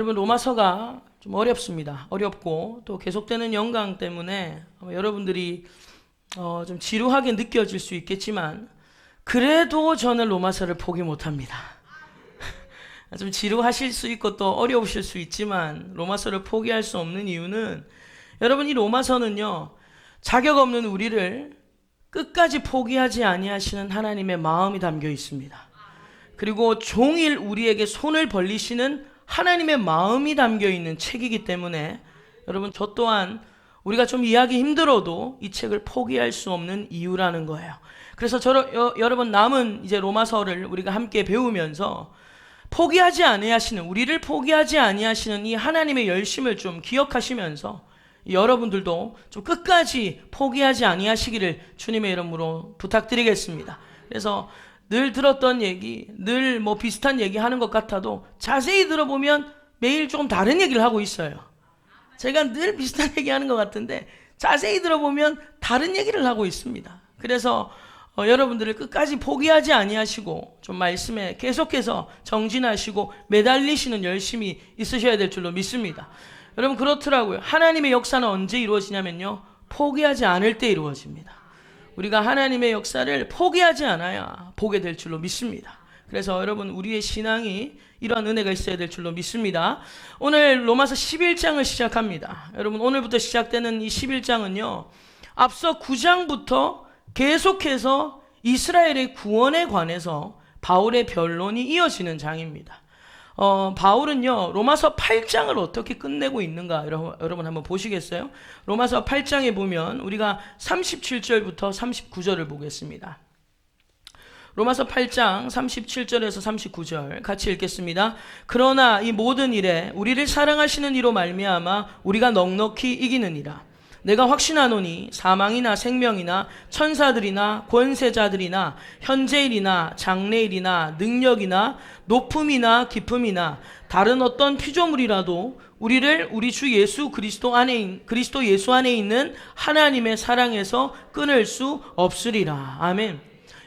여러분, 로마서가 좀 어렵습니다. 어렵고 또 계속되는 영광 때문에 아마 여러분들이 좀 지루하게 느껴질 수 있겠지만, 그래도 저는 로마서를 포기 못합니다. 좀 지루하실 수 있고 또 어려우실 수 있지만 로마서를 포기할 수 없는 이유는, 여러분, 이 로마서는요, 자격 없는 우리를 끝까지 포기하지 아니하시는 하나님의 마음이 담겨 있습니다. 그리고 종일 우리에게 손을 벌리시는 하나님의 마음이 담겨 있는 책이기 때문에, 여러분, 저 또한 우리가 좀 이해하기 힘들어도 이 책을 포기할 수 없는 이유라는 거예요. 그래서 여러분, 남은 이제 로마서를 우리가 함께 배우면서 포기하지 아니하시는, 우리를 포기하지 아니하시는 이 하나님의 열심을 좀 기억하시면서 여러분들도 좀 끝까지 포기하지 아니하시기를 주님의 이름으로 부탁드리겠습니다. 그래서 늘 들었던 얘기, 늘 뭐 비슷한 얘기 하는 것 같아도 자세히 들어보면 매일 조금 다른 얘기를 하고 있어요. 제가 늘 비슷한 얘기 하는 것 같은데 자세히 들어보면 다른 얘기를 하고 있습니다. 그래서 여러분들을 끝까지 포기하지 아니하시고 좀 말씀에 계속해서 정진하시고 매달리시는 열심이 있으셔야 될 줄로 믿습니다. 여러분, 그렇더라고요. 하나님의 역사는 언제 이루어지냐면요, 포기하지 않을 때 이루어집니다. 우리가 하나님의 역사를 포기하지 않아야 보게 될 줄로 믿습니다. 그래서 여러분, 우리의 신앙이 이러한 은혜가 있어야 될 줄로 믿습니다. 오늘 로마서 11장을 시작합니다. 여러분, 오늘부터 시작되는 이 11장은요, 앞서 9장부터 계속해서 이스라엘의 구원에 관해서 바울의 변론이 이어지는 장입니다. 바울은요, 로마서 8장을 어떻게 끝내고 있는가, 여러분 한번 보시겠어요? 로마서 8장에 보면 우리가 37절부터 39절을 보겠습니다. 로마서 8장 37절에서 39절 같이 읽겠습니다. 그러나 이 모든 일에 우리를 사랑하시는 이로 말미암아 우리가 넉넉히 이기느니라. 내가 확신하노니 사망이나 생명이나 천사들이나 권세자들이나 현재일이나 장래일이나 능력이나 높음이나 깊음이나 다른 어떤 피조물이라도 우리를 우리 주 예수 그리스도 예수 안에 있는 하나님의 사랑에서 끊을 수 없으리라. 아멘.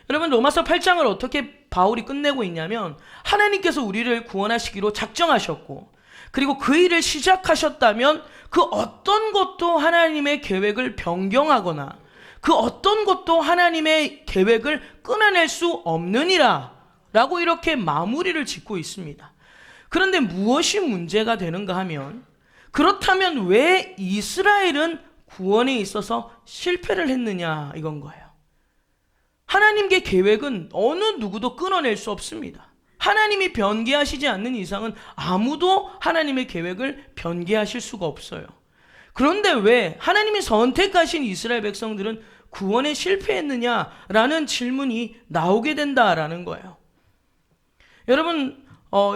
여러분, 로마서 8장을 어떻게 바울이 끝내고 있냐면, 하나님께서 우리를 구원하시기로 작정하셨고, 그리고 그 일을 시작하셨다면 그 어떤 것도 하나님의 계획을 변경하거나 그 어떤 것도 하나님의 계획을 끊어낼 수 없느니라 라고 이렇게 마무리를 짓고 있습니다. 그런데 무엇이 문제가 되는가 하면, 그렇다면 왜 이스라엘은 구원에 있어서 실패를 했느냐, 이건 거예요. 하나님의 계획은 어느 누구도 끊어낼 수 없습니다. 하나님이 변개하시지 않는 이상은 아무도 하나님의 계획을 변개하실 수가 없어요. 그런데 왜 하나님이 선택하신 이스라엘 백성들은 구원에 실패했느냐라는 질문이 나오게 된다라는 거예요. 여러분,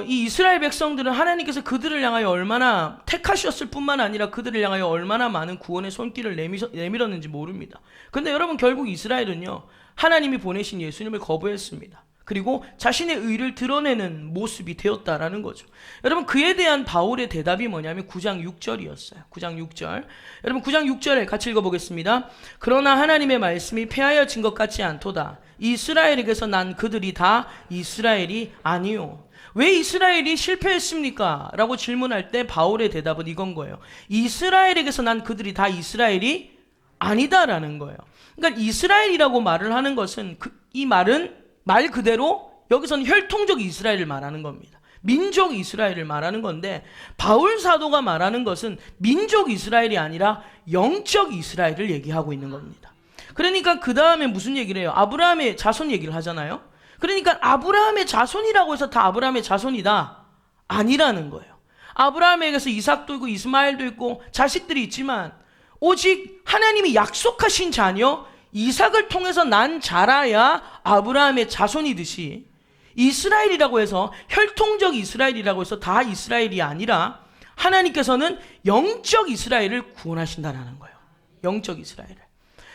이 이스라엘 백성들은 하나님께서 그들을 향하여 얼마나 택하셨을 뿐만 아니라 그들을 향하여 얼마나 많은 구원의 손길을 내밀었는지 모릅니다. 그런데 여러분, 결국 이스라엘은요, 하나님이 보내신 예수님을 거부했습니다. 그리고 자신의 의를 드러내는 모습이 되었다라는 거죠. 여러분, 그에 대한 바울의 대답이 뭐냐면 9장 6절이었어요. 9장 6절. 여러분, 9장 6절에 같이 읽어보겠습니다. 그러나 하나님의 말씀이 패하여진 것 같지 않도다. 이스라엘에게서 난 그들이 다 이스라엘이 아니요. 왜 이스라엘이 실패했습니까? 라고 질문할 때 바울의 대답은 이건 거예요. 이스라엘에게서 난 그들이 다 이스라엘이 아니다라는 거예요. 그러니까 이스라엘이라고 말을 하는 것은 이 말은 말 그대로 여기서는 혈통적 이스라엘을 말하는 겁니다. 민족 이스라엘을 말하는 건데, 바울 사도가 말하는 것은 민족 이스라엘이 아니라 영적 이스라엘을 얘기하고 있는 겁니다. 그러니까 그 다음에 무슨 얘기를 해요? 아브라함의 자손 얘기를 하잖아요. 그러니까 아브라함의 자손이라고 해서 다 아브라함의 자손이다, 아니라는 거예요. 아브라함에게서 이삭도 있고 이스마엘도 있고 자식들이 있지만, 오직 하나님이 약속하신 자녀 이삭을 통해서 난 자라야 아브라함의 자손이듯이, 이스라엘이라고 해서 혈통적 이스라엘이라고 해서 다 이스라엘이 아니라 하나님께서는 영적 이스라엘을 구원하신다는 거예요. 영적 이스라엘을.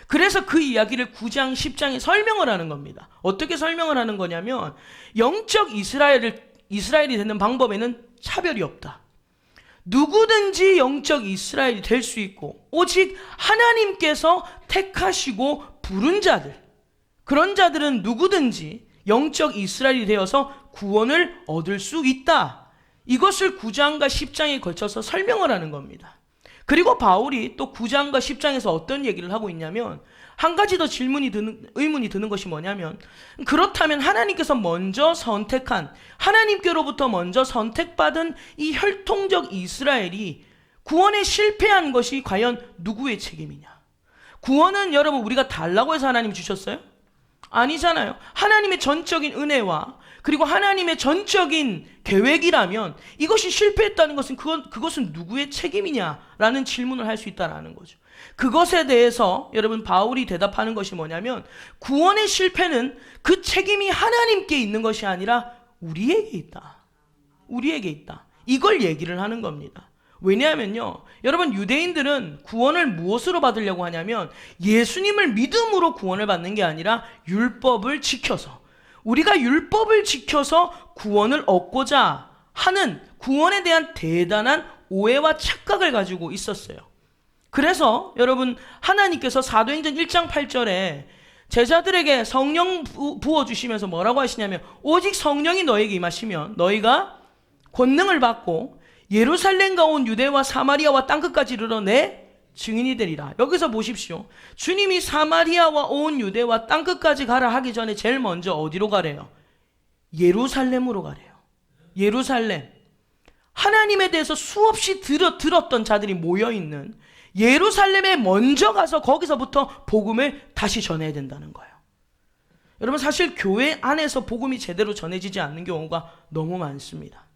그래서 그 이야기를 9장 10장에 설명을 하는 겁니다. 어떻게 설명을 하는 거냐면, 영적 이스라엘이 되는 방법에는 차별이 없다. 누구든지 영적 이스라엘이 될 수 있고, 오직 하나님께서 택하시고 부른 자들, 그런 자들은 누구든지 영적 이스라엘이 되어서 구원을 얻을 수 있다. 이것을 9장과 10장에 걸쳐서 설명을 하는 겁니다. 그리고 바울이 또 9장과 10장에서 어떤 얘기를 하고 있냐면, 한 가지 더 의문이 드는 것이 뭐냐면, 그렇다면 하나님께서 먼저 선택한, 하나님께로부터 먼저 선택받은 이 혈통적 이스라엘이 구원에 실패한 것이 과연 누구의 책임이냐? 구원은 여러분 우리가 달라고 해서 하나님이 주셨어요? 아니잖아요. 하나님의 전적인 은혜와 그리고 하나님의 전적인 계획이라면 이것이 실패했다는 것은 그것은 누구의 책임이냐라는 질문을 할 수 있다는 거죠. 그것에 대해서 여러분 바울이 대답하는 것이 뭐냐면, 구원의 실패는 그 책임이 하나님께 있는 것이 아니라 우리에게 있다. 우리에게 있다. 이걸 얘기를 하는 겁니다. 왜냐하면요, 여러분 유대인들은 구원을 무엇으로 받으려고 하냐면 예수님을 믿음으로 구원을 받는 게 아니라 율법을 지켜서, 우리가 율법을 지켜서 구원을 얻고자 하는 구원에 대한 대단한 오해와 착각을 가지고 있었어요. 그래서 여러분 하나님께서 사도행전 1장 8절에 제자들에게 성령 부어주시면서 뭐라고 하시냐면, 오직 성령이 너에게 임하시면 너희가 권능을 받고 예루살렘과 온 유대와 사마리아와 땅끝까지 이르러 내 증인이 되리라. 여기서 보십시오. 주님이 사마리아와 온 유대와 땅끝까지 가라 하기 전에 제일 먼저 어디로 가래요? 예루살렘으로 가래요. 예루살렘. 하나님에 대해서 수없이 들었던 자들이 모여있는 예루살렘에 먼저 가서 거기서부터 복음을 다시 전해야 된다는 거예요. 여러분 사실 교회 안에서 복음이 제대로 전해지지 않는 경우가 너무 많습니다.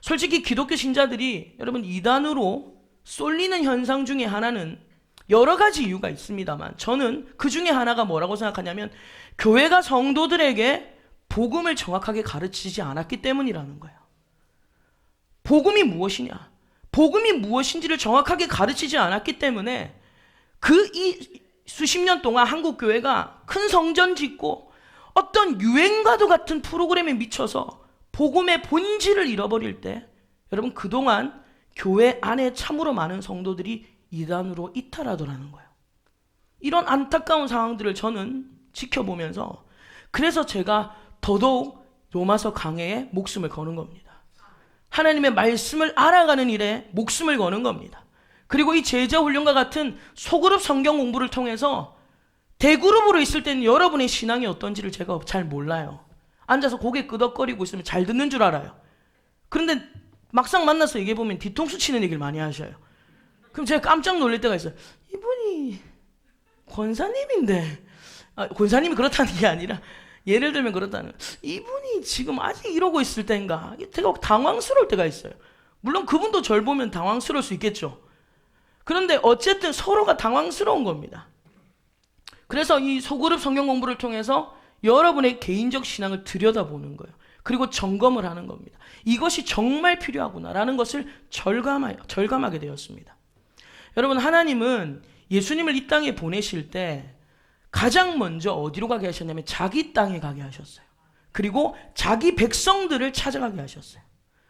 솔직히 기독교 신자들이 여러분 이단으로 쏠리는 현상 중에 하나는 여러 가지 이유가 있습니다만, 저는 그 중에 하나가 뭐라고 생각하냐면, 교회가 성도들에게 복음을 정확하게 가르치지 않았기 때문이라는 거예요. 복음이 무엇이냐, 복음이 무엇인지를 정확하게 가르치지 않았기 때문에 이 수십 년 동안 한국 교회가 큰 성전 짓고 어떤 유행과도 같은 프로그램에 미쳐서 복음의 본질을 잃어버릴 때, 여러분 그동안 교회 안에 참으로 많은 성도들이 이단으로 이탈하더라는 거예요. 이런 안타까운 상황들을 저는 지켜보면서, 그래서 제가 더더욱 로마서 강해에 목숨을 거는 겁니다. 하나님의 말씀을 알아가는 일에 목숨을 거는 겁니다. 그리고 이 제자훈련과 같은 소그룹 성경 공부를 통해서 대그룹으로 있을 때는 여러분의 신앙이 어떤지를 제가 잘 몰라요. 앉아서 고개 끄덕거리고 있으면 잘 듣는 줄 알아요. 그런데 막상 만나서 얘기해보면 뒤통수 치는 얘기를 많이 하셔요. 그럼 제가 깜짝 놀랄 때가 있어요. 이분이 권사님인데, 권사님이 그렇다는 게 아니라 예를 들면 그렇다는, 이분이 지금 아직 이러고 있을 때인가, 제가 당황스러울 때가 있어요. 물론 그분도 절 보면 당황스러울 수 있겠죠. 그런데 어쨌든 서로가 당황스러운 겁니다. 그래서 이 소그룹 성경 공부를 통해서 여러분의 개인적 신앙을 들여다보는 거예요. 그리고 점검을 하는 겁니다. 이것이 정말 필요하구나라는 것을 절감하게 되었습니다. 여러분 하나님은 예수님을 이 땅에 보내실 때 가장 먼저 어디로 가게 하셨냐면 자기 땅에 가게 하셨어요. 그리고 자기 백성들을 찾아가게 하셨어요.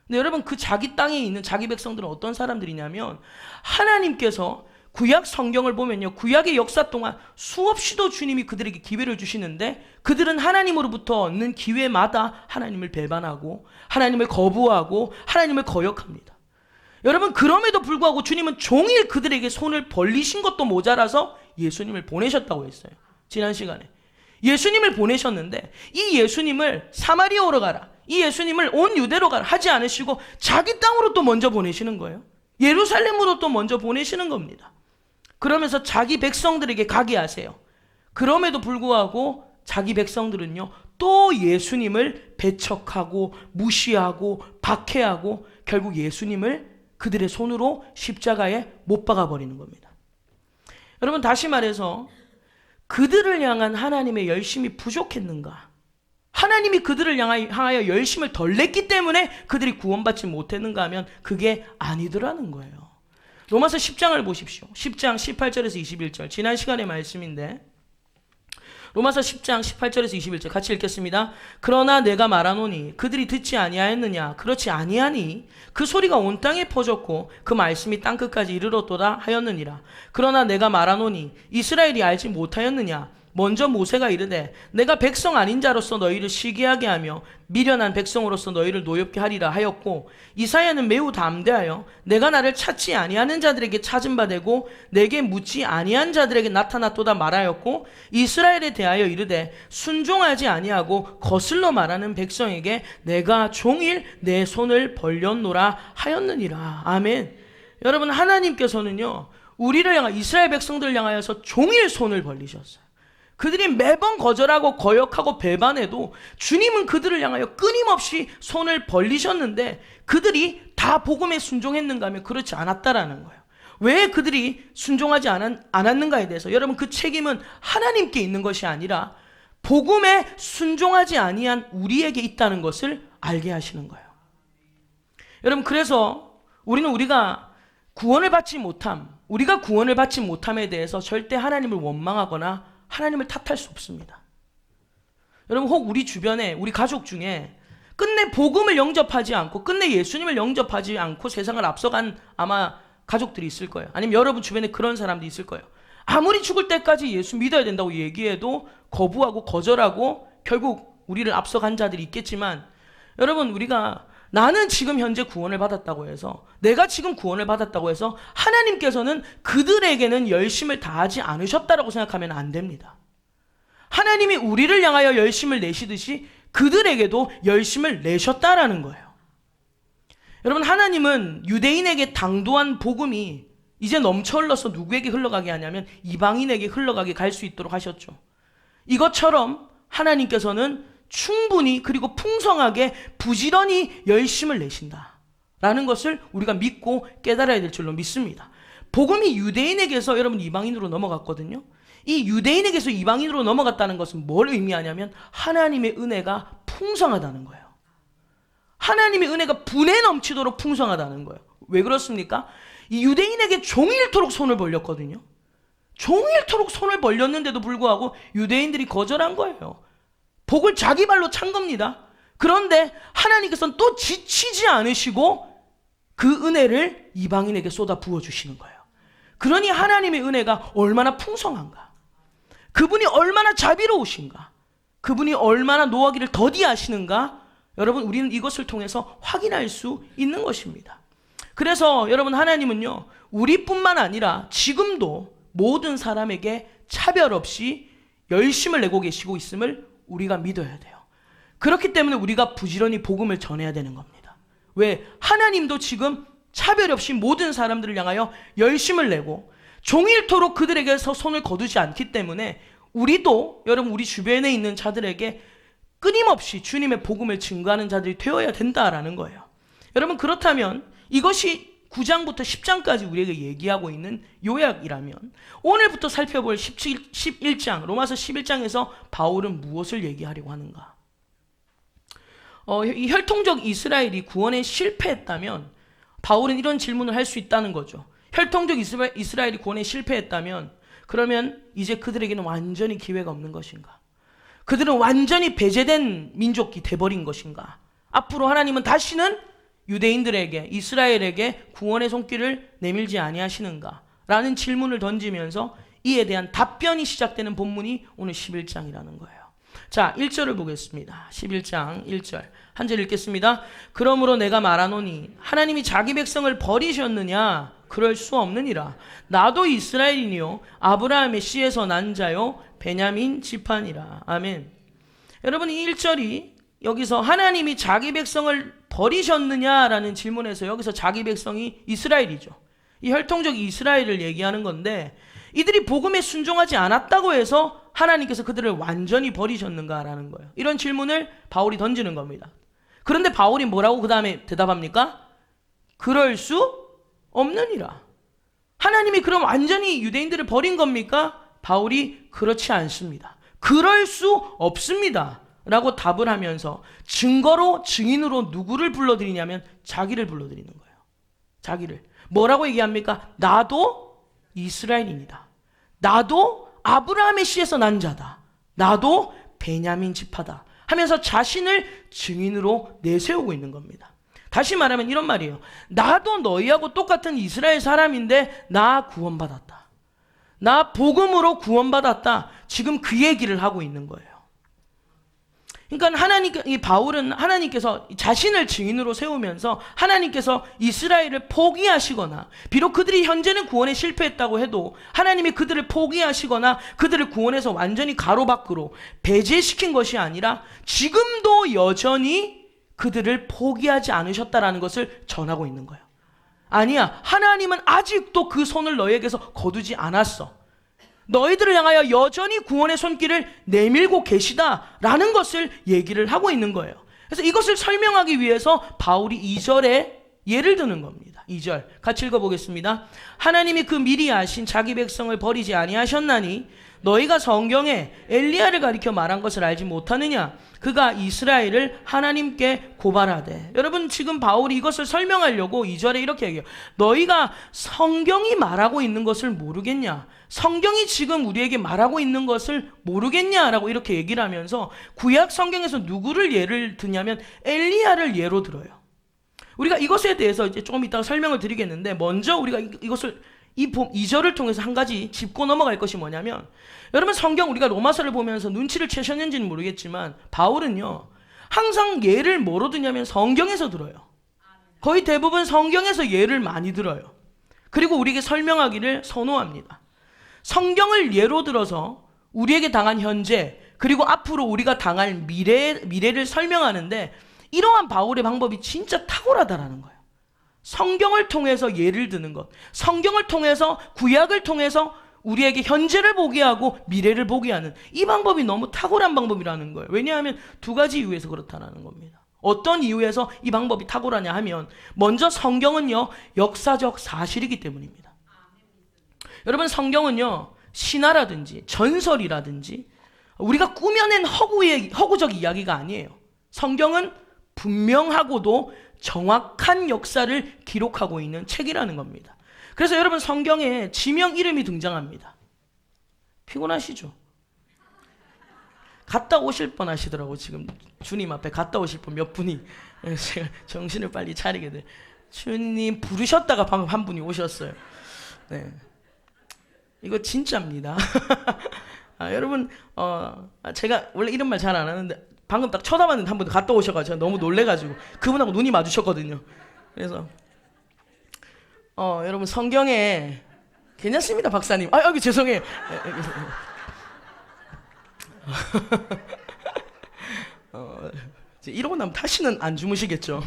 근데 여러분 그 자기 땅에 있는 자기 백성들은 어떤 사람들이냐면, 하나님께서 구약 성경을 보면요, 구약의 역사 동안 수없이도 주님이 그들에게 기회를 주시는데 그들은 하나님으로부터 얻는 기회마다 하나님을 배반하고 하나님을 거부하고 하나님을 거역합니다. 여러분 그럼에도 불구하고 주님은 종일 그들에게 손을 벌리신 것도 모자라서 예수님을 보내셨다고 했어요. 지난 시간에 예수님을 보내셨는데, 이 예수님을 사마리아로 가라, 이 예수님을 온 유대로 가라 하지 않으시고 자기 땅으로 또 먼저 보내시는 거예요. 예루살렘으로 또 먼저 보내시는 겁니다. 그러면서 자기 백성들에게 가게 하세요. 그럼에도 불구하고 자기 백성들은요, 또 예수님을 배척하고 무시하고 박해하고 결국 예수님을 그들의 손으로 십자가에 못 박아버리는 겁니다. 여러분 다시 말해서 그들을 향한 하나님의 열심이 부족했는가? 하나님이 그들을 향하여 열심을 덜 냈기 때문에 그들이 구원받지 못했는가 하면 그게 아니더라는 거예요. 로마서 10장을 보십시오. 10장 18절에서 21절. 지난 시간의 말씀인데 로마서 10장 18절에서 21절 같이 읽겠습니다. 그러나 내가 말하노니 그들이 듣지 아니하였느냐? 그렇지 아니하니 그 소리가 온 땅에 퍼졌고 그 말씀이 땅끝까지 이르렀도다 하였느니라. 그러나 내가 말하노니 이스라엘이 알지 못하였느냐? 먼저 모세가 이르되 내가 백성 아닌 자로서 너희를 시기하게 하며 미련한 백성으로서 너희를 노엽게 하리라 하였고, 이사야는 매우 담대하여 내가 나를 찾지 아니하는 자들에게 찾은 바 되고 내게 묻지 아니한 자들에게 나타났도다 말하였고, 이스라엘에 대하여 이르되 순종하지 아니하고 거슬러 말하는 백성에게 내가 종일 내 손을 벌렸노라 하였느니라. 아멘. 여러분, 하나님께서는요 우리를 향하여, 이스라엘 백성들을 향하여서 종일 손을 벌리셨어요. 그들이 매번 거절하고 거역하고 배반해도 주님은 그들을 향하여 끊임없이 손을 벌리셨는데, 그들이 다 복음에 순종했는가 하면 그렇지 않았다라는 거예요. 왜 그들이 순종하지 않았는가에 대해서 여러분, 그 책임은 하나님께 있는 것이 아니라 복음에 순종하지 아니한 우리에게 있다는 것을 알게 하시는 거예요. 여러분, 그래서 우리가 구원을 받지 못함에 대해서 절대 하나님을 원망하거나 하나님을 탓할 수 없습니다. 여러분, 혹 우리 주변에 우리 가족 중에 끝내 복음을 영접하지 않고 끝내 예수님을 영접하지 않고 세상을 앞서간 아마 가족들이 있을 거예요. 아니면 여러분 주변에 그런 사람도 있을 거예요. 아무리 죽을 때까지 예수 믿어야 된다고 얘기해도 거부하고 거절하고 결국 우리를 앞서간 자들이 있겠지만, 여러분, 우리가 나는 지금 현재 구원을 받았다고 해서, 내가 지금 구원을 받았다고 해서 하나님께서는 그들에게는 열심을 다하지 않으셨다라고 생각하면 안 됩니다. 하나님이 우리를 향하여 열심을 내시듯이 그들에게도 열심을 내셨다라는 거예요. 여러분, 하나님은 유대인에게 당도한 복음이 이제 넘쳐 흘러서 누구에게 흘러가게 하냐면 이방인에게 흘러가게 갈 수 있도록 하셨죠. 이것처럼 하나님께서는 충분히 그리고 풍성하게 부지런히 열심을 내신다라는 것을 우리가 믿고 깨달아야 될 줄로 믿습니다. 복음이 유대인에게서 여러분 이방인으로 넘어갔거든요. 이 유대인에게서 이방인으로 넘어갔다는 것은 뭘 의미하냐면 하나님의 은혜가 풍성하다는 거예요. 하나님의 은혜가 분에 넘치도록 풍성하다는 거예요. 왜 그렇습니까? 이 유대인에게 종일토록 손을 벌렸거든요. 종일토록 손을 벌렸는데도 불구하고 유대인들이 거절한 거예요. 복을 자기 발로 찬 겁니다. 그런데 하나님께서는 또 지치지 않으시고 그 은혜를 이방인에게 쏟아 부어주시는 거예요. 그러니 하나님의 은혜가 얼마나 풍성한가, 그분이 얼마나 자비로우신가, 그분이 얼마나 노하기를 더디하시는가, 여러분, 우리는 이것을 통해서 확인할 수 있는 것입니다. 그래서 여러분, 하나님은요 우리뿐만 아니라 지금도 모든 사람에게 차별 없이 열심을 내고 계시고 있음을 우리가 믿어야 돼요. 그렇기 때문에 우리가 부지런히 복음을 전해야 되는 겁니다. 왜? 하나님도 지금 차별 없이 모든 사람들을 향하여 열심을 내고 종일토록 그들에게서 손을 거두지 않기 때문에 우리도 여러분, 우리 주변에 있는 자들에게 끊임없이 주님의 복음을 증거하는 자들이 되어야 된다라는 거예요. 여러분, 그렇다면 이것이 9장부터 10장까지 우리에게 얘기하고 있는 요약이라면 오늘부터 살펴볼 11장, 로마서 11장에서 바울은 무엇을 얘기하려고 하는가? 이 혈통적 이스라엘이 구원에 실패했다면 바울은 이런 질문을 할 수 있다는 거죠. 혈통적 이스라엘이 구원에 실패했다면 그러면 이제 그들에게는 완전히 기회가 없는 것인가? 그들은 완전히 배제된 민족이 돼버린 것인가? 앞으로 하나님은 다시는 유대인들에게, 이스라엘에게 구원의 손길을 내밀지 아니하시는가? 라는 질문을 던지면서 이에 대한 답변이 시작되는 본문이 오늘 11장이라는 거예요. 자, 1절을 보겠습니다. 11장 1절 한 절 읽겠습니다. 그러므로 내가 말하노니 하나님이 자기 백성을 버리셨느냐? 그럴 수 없느니라. 나도 이스라엘이니요 아브라함의 씨에서 난 자요 베냐민 지파니라. 아멘. 여러분, 이 1절이 여기서 하나님이 자기 백성을 버리셨느냐라는 질문에서 여기서 자기 백성이 이스라엘이죠. 이 혈통적 이스라엘을 얘기하는 건데, 이들이 복음에 순종하지 않았다고 해서 하나님께서 그들을 완전히 버리셨는가라는 거예요. 이런 질문을 바울이 던지는 겁니다. 그런데 바울이 뭐라고 그 다음에 대답합니까? 그럴 수 없느니라. 하나님이 그럼 완전히 유대인들을 버린 겁니까? 바울이 그렇지 않습니다. 그럴 수 없습니다 라고 답을 하면서 증거로, 증인으로 누구를 불러들이냐면 자기를 불러들이는 거예요. 자기를. 뭐라고 얘기합니까? 나도 이스라엘입니다. 나도 아브라함의 씨에서 난 자다. 나도 베냐민 지파다 하면서 자신을 증인으로 내세우고 있는 겁니다. 다시 말하면 이런 말이에요. 나도 너희하고 똑같은 이스라엘 사람인데 나 구원받았다. 나 복음으로 구원받았다. 지금 그 얘기를 하고 있는 거예요. 그러니까 이 바울은 하나님께서 자신을 증인으로 세우면서 하나님께서 이스라엘을 포기하시거나 비록 그들이 현재는 구원에 실패했다고 해도 하나님이 그들을 포기하시거나 그들을 구원해서 완전히 가로밖으로 배제시킨 것이 아니라 지금도 여전히 그들을 포기하지 않으셨다라는 것을 전하고 있는 거예요. 아니야, 하나님은 아직도 그 손을 너희에게서 거두지 않았어. 너희들을 향하여 여전히 구원의 손길을 내밀고 계시다라는 것을 얘기를 하고 있는 거예요. 그래서 이것을 설명하기 위해서 바울이 2절에 예를 드는 겁니다. 2절 같이 읽어보겠습니다. 하나님이 그 미리 아신 자기 백성을 버리지 아니하셨나니 너희가 성경에 엘리야를 가리켜 말한 것을 알지 못하느냐? 그가 이스라엘을 하나님께 고발하되. 여러분, 지금 바울이 이것을 설명하려고 2절에 이렇게 얘기해요. 너희가 성경이 말하고 있는 것을 모르겠냐? 성경이 지금 우리에게 말하고 있는 것을 모르겠냐라고 이렇게 얘기를 하면서 구약 성경에서 누구를 예를 드냐면 엘리야를 예로 들어요. 우리가 이것에 대해서 이제 조금 이따가 설명을 드리겠는데, 먼저 우리가 이것을 이 2절을 통해서 한 가지 짚고 넘어갈 것이 뭐냐면, 여러분, 성경 우리가 로마서를 보면서 눈치를 채셨는지는 모르겠지만 바울은요 항상 예를 뭐로 드냐면 성경에서 들어요. 거의 대부분 성경에서 예를 많이 들어요. 그리고 우리에게 설명하기를 선호합니다. 성경을 예로 들어서 우리에게 당한 현재 그리고 앞으로 우리가 당할 미래를 설명하는데, 이러한 바울의 방법이 진짜 탁월하다라는 거예요. 성경을 통해서 예를 드는 것, 성경을 통해서 구약을 통해서 우리에게 현재를 보게 하고 미래를 보게 하는 이 방법이 너무 탁월한 방법이라는 거예요. 왜냐하면 두 가지 이유에서 그렇다는 겁니다. 어떤 이유에서 이 방법이 탁월하냐 하면, 먼저 성경은요 역사적 사실이기 때문입니다. 여러분, 성경은요 신화라든지 전설이라든지 우리가 꾸며낸 허구적 이야기가 아니에요. 성경은 분명하고도 정확한 역사를 기록하고 있는 책이라는 겁니다. 그래서 여러분, 성경에 지명 이름이 등장합니다. 피곤하시죠? 갔다 오실 뻔 하시더라고. 지금 주님 앞에 갔다 오실 분 몇 분이 제가 정신을 빨리 차리게 돼. 주님 부르셨다가 방금 한 분이 오셨어요. 네, 이거 진짜입니다. 여러분, 제가 원래 이런 말 잘 안 하는데 방금 딱 쳐다봤는데 한 분 갔다 오셔가지고 너무 놀래가지고 그분하고 눈이 마주쳤거든요. 그래서 여러분, 성경에 괜찮습니다, 박사님. 여기 죄송해요. 이러고 나면 다시는 안 주무시겠죠.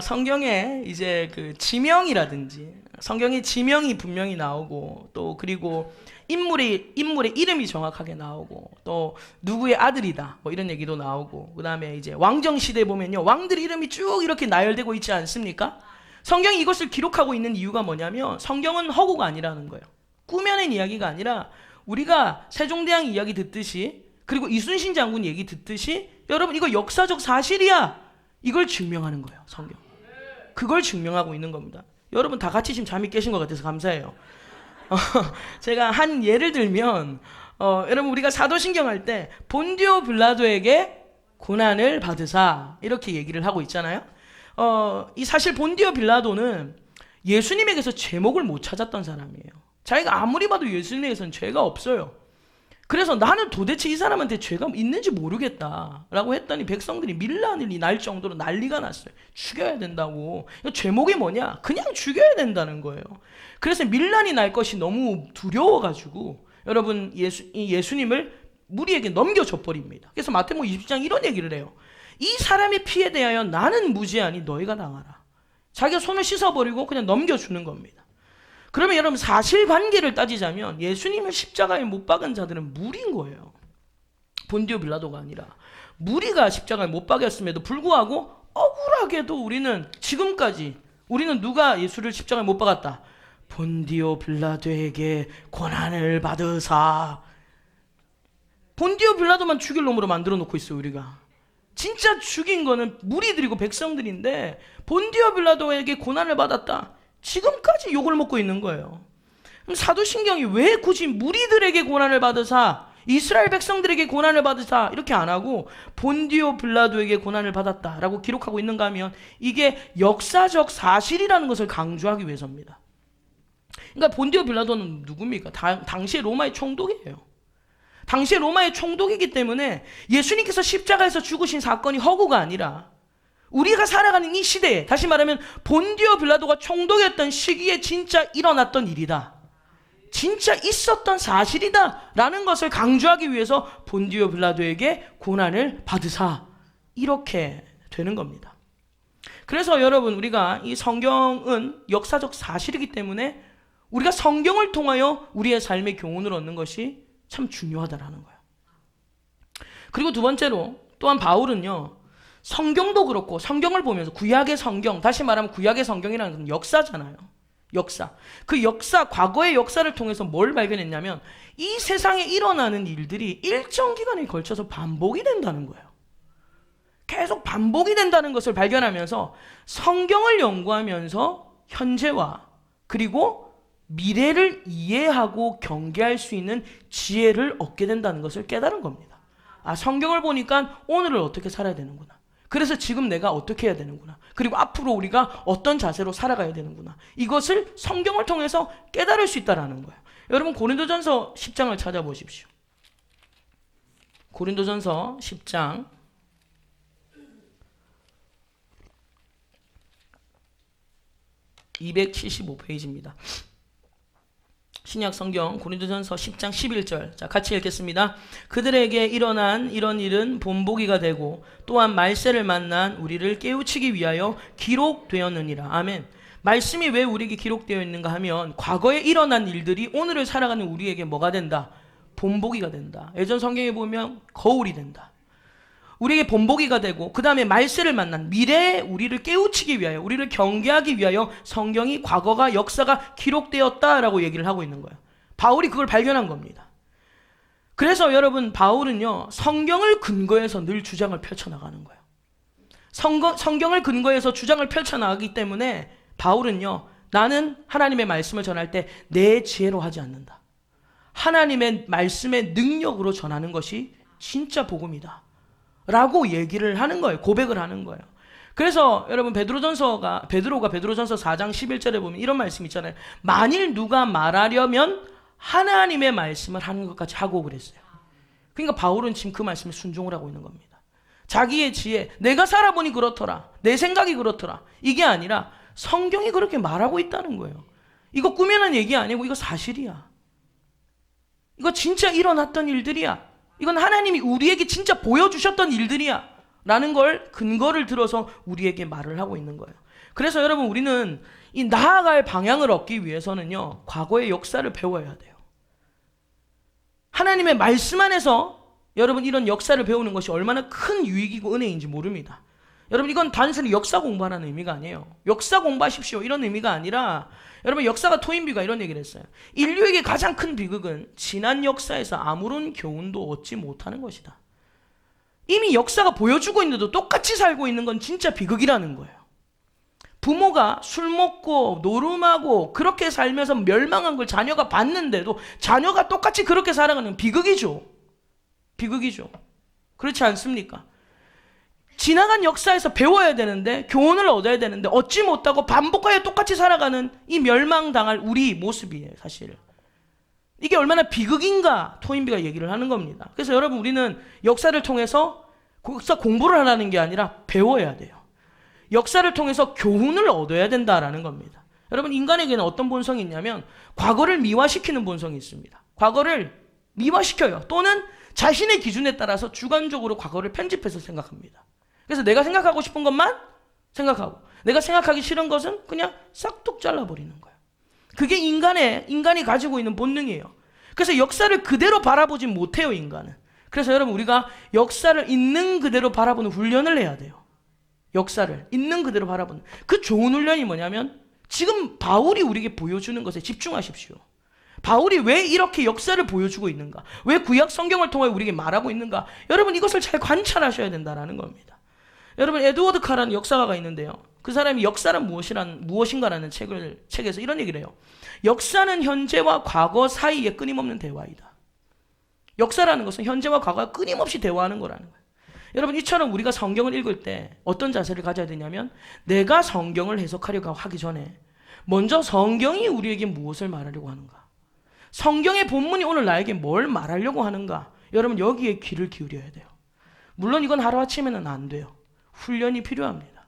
성경에 이제 그 지명이라든지 성경에 지명이 분명히 나오고, 또 그리고 인물의 이름이 정확하게 나오고, 또 누구의 아들이다 뭐 이런 얘기도 나오고, 그 다음에 이제 왕정 시대에 보면요 왕들 이름이 쭉 이렇게 나열되고 있지 않습니까? 성경이 이것을 기록하고 있는 이유가 뭐냐면, 성경은 허구가 아니라는 거예요. 꾸며낸 이야기가 아니라 우리가 세종대왕 이야기 듣듯이, 그리고 이순신 장군 얘기 듣듯이, 여러분 이거 역사적 사실이야, 이걸 증명하는 거예요. 성경 그걸 증명하고 있는 겁니다. 여러분 다 같이 지금 잠이 깨신 것 같아서 감사해요. 제가 한 예를 들면, 여러분 우리가 사도신경 할 때 본디오 빌라도에게 고난을 받으사 이렇게 얘기를 하고 있잖아요. 이 사실 본디오 빌라도는 예수님에게서 제목을 못 찾았던 사람이에요. 자기가 아무리 봐도 예수님에게서는 죄가 없어요. 그래서 나는 도대체 이 사람한테 죄가 있는지 모르겠다라고 했더니 백성들이 밀란이 날 정도로 난리가 났어요. 죽여야 된다고. 제목이 뭐냐? 그냥 죽여야 된다는 거예요. 그래서 밀란이 날 것이 너무 두려워가지고 여러분 예수님을 무리에게 넘겨줘 버립니다. 그래서 마태복음 20장 이런 얘기를 해요. 이 사람의 피에 대하여 나는 무죄하니 너희가 당하라. 자기가 손을 씻어버리고 그냥 넘겨주는 겁니다. 그러면 여러분 사실관계를 따지자면 예수님을 십자가에 못 박은 자들은 무리인 거예요. 본디오 빌라도가 아니라 무리가 십자가에 못 박였음에도 불구하고 억울하게도 우리는 지금까지 우리는 누가 예수를 십자가에 못 박았다? 본디오 빌라도에게 고난을 받으사. 본디오 빌라도만 죽일 놈으로 만들어 놓고 있어요. 우리가 진짜 죽인 거는 무리들이고 백성들인데 본디오 빌라도에게 고난을 받았다, 지금까지 욕을 먹고 있는 거예요. 그럼 사도신경이 왜 굳이 무리들에게 고난을 받으사, 이스라엘 백성들에게 고난을 받으사 이렇게 안 하고 본디오 빌라도에게 고난을 받았다라고 기록하고 있는가 하면, 이게 역사적 사실이라는 것을 강조하기 위해서입니다. 그러니까 본디오 빌라도는 누굽니까? 당시의 로마의 총독이에요. 당시의 로마의 총독이기 때문에 예수님께서 십자가에서 죽으신 사건이 허구가 아니라 우리가 살아가는 이 시대에, 다시 말하면 본디오 빌라도가 총독이었던 시기에 진짜 일어났던 일이다, 진짜 있었던 사실이다 라는 것을 강조하기 위해서 본디오 빌라도에게 고난을 받으사, 이렇게 되는 겁니다. 그래서 여러분, 우리가 이 성경은 역사적 사실이기 때문에 우리가 성경을 통하여 우리의 삶의 교훈을 얻는 것이 참 중요하다라는 거예요. 그리고 두 번째로 또한 바울은요, 성경도 그렇고 성경을 보면서, 구약의 성경, 다시 말하면 구약의 성경이라는 건 역사잖아요. 역사. 그 역사, 과거의 역사를 통해서 뭘 발견했냐면 이 세상에 일어나는 일들이 일정 기간에 걸쳐서 반복이 된다는 거예요. 계속 반복이 된다는 것을 발견하면서 성경을 연구하면서 현재와 그리고 미래를 이해하고 경계할 수 있는 지혜를 얻게 된다는 것을 깨달은 겁니다. 아, 성경을 보니까 오늘을 어떻게 살아야 되는구나. 그래서 지금 내가 어떻게 해야 되는구나. 그리고 앞으로 우리가 어떤 자세로 살아가야 되는구나. 이것을 성경을 통해서 깨달을 수 있다는 거예요. 여러분, 고린도전서 10장을 찾아보십시오. 고린도전서 10장 275페이지입니다. 신약 성경 고린도전서 10장 11절. 자, 같이 읽겠습니다. 그들에게 일어난 이런 일은 본보기가 되고 또한 말세를 만난 우리를 깨우치기 위하여 기록되었느니라. 아멘. 말씀이 왜 우리에게 기록되어 있는가 하면 과거에 일어난 일들이 오늘을 살아가는 우리에게 뭐가 된다? 본보기가 된다. 예전 성경에 보면 거울이 된다. 우리에게 본보기가 되고 그 다음에 말세를 만난 미래에 우리를 깨우치기 위하여, 우리를 경계하기 위하여 성경이 과거가, 역사가 기록되었다라고 얘기를 하고 있는 거예요. 바울이 그걸 발견한 겁니다. 그래서 여러분, 바울은요, 성경을 근거해서 늘 주장을 펼쳐나가는 거예요. 성경을 근거해서 주장을 펼쳐나가기 때문에 바울은요, 나는 하나님의 말씀을 전할 때 내 지혜로 하지 않는다. 하나님의 말씀의 능력으로 전하는 것이 진짜 복음이다 라고 얘기를 하는 거예요. 고백을 하는 거예요. 그래서 여러분, 베드로가 베드로전서 4장 11절에 보면 이런 말씀 있잖아요. 만일 누가 말하려면 하나님의 말씀을 하는 것까지 하고 그랬어요. 그러니까 바울은 지금 그 말씀에 순종을 하고 있는 겁니다. 자기의 지혜, 내가 살아보니 그렇더라, 내 생각이 그렇더라, 이게 아니라 성경이 그렇게 말하고 있다는 거예요. 이거 꾸며낸 얘기 아니고 이거 사실이야. 이거 진짜 일어났던 일들이야. 이건 하나님이 우리에게 진짜 보여주셨던 일들이야 라는 걸 근거를 들어서 우리에게 말을 하고 있는 거예요. 그래서 여러분, 우리는 이 나아갈 방향을 얻기 위해서는요, 과거의 역사를 배워야 돼요. 하나님의 말씀 안에서 여러분, 이런 역사를 배우는 것이 얼마나 큰 유익이고 은혜인지 모릅니다. 여러분, 이건 단순히 역사 공부하라는 의미가 아니에요. 역사 공부하십시오 이런 의미가 아니라, 여러분, 역사가 토인비가 이런 얘기를 했어요. 인류에게 가장 큰 비극은 지난 역사에서 아무런 교훈도 얻지 못하는 것이다. 이미 역사가 보여주고 있는데도 똑같이 살고 있는 건 진짜 비극이라는 거예요. 부모가 술 먹고 노름하고 그렇게 살면서 멸망한 걸 자녀가 봤는데도 자녀가 똑같이 그렇게 살아가는 비극이죠. 비극이죠. 그렇지 않습니까? 지나간 역사에서 배워야 되는데, 교훈을 얻어야 되는데 얻지 못하고 반복하여 똑같이 살아가는 이 멸망당할 우리 모습이에요, 사실. 이게 얼마나 비극인가 토인비가 얘기를 하는 겁니다. 그래서 여러분, 우리는 역사를 통해서 역사 공부를 하라는 게 아니라 배워야 돼요. 역사를 통해서 교훈을 얻어야 된다라는 겁니다. 여러분, 인간에게는 어떤 본성이 있냐면 과거를 미화시키는 본성이 있습니다. 과거를 미화시켜요. 또는 자신의 기준에 따라서 주관적으로 과거를 편집해서 생각합니다. 그래서 내가 생각하고 싶은 것만 생각하고, 내가 생각하기 싫은 것은 그냥 싹둑 잘라버리는 거예요. 그게 인간이 가지고 있는 본능이에요. 그래서 역사를 그대로 바라보지 못해요, 인간은. 그래서 여러분, 우리가 역사를 있는 그대로 바라보는 훈련을 해야 돼요. 역사를 있는 그대로 바라보는 그 좋은 훈련이 뭐냐면, 지금 바울이 우리에게 보여주는 것에 집중하십시오. 바울이 왜 이렇게 역사를 보여주고 있는가, 왜 구약 성경을 통해 우리에게 말하고 있는가, 여러분, 이것을 잘 관찰하셔야 된다는 겁니다. 여러분, 에드워드 카라는 역사가가 있는데요, 그 사람이 역사란 무엇인가라는 책에서 이런 얘기를 해요. 역사는 현재와 과거 사이에 끊임없는 대화이다. 역사라는 것은 현재와 과거가 끊임없이 대화하는 거라는 거예요. 여러분, 이처럼 우리가 성경을 읽을 때 어떤 자세를 가져야 되냐면, 내가 성경을 해석하려고 하기 전에 먼저 성경이 우리에게 무엇을 말하려고 하는가? 성경의 본문이 오늘 나에게 뭘 말하려고 하는가? 여러분 여기에 귀를 기울여야 돼요. 물론 이건 하루아침에는 안 돼요. 훈련이 필요합니다.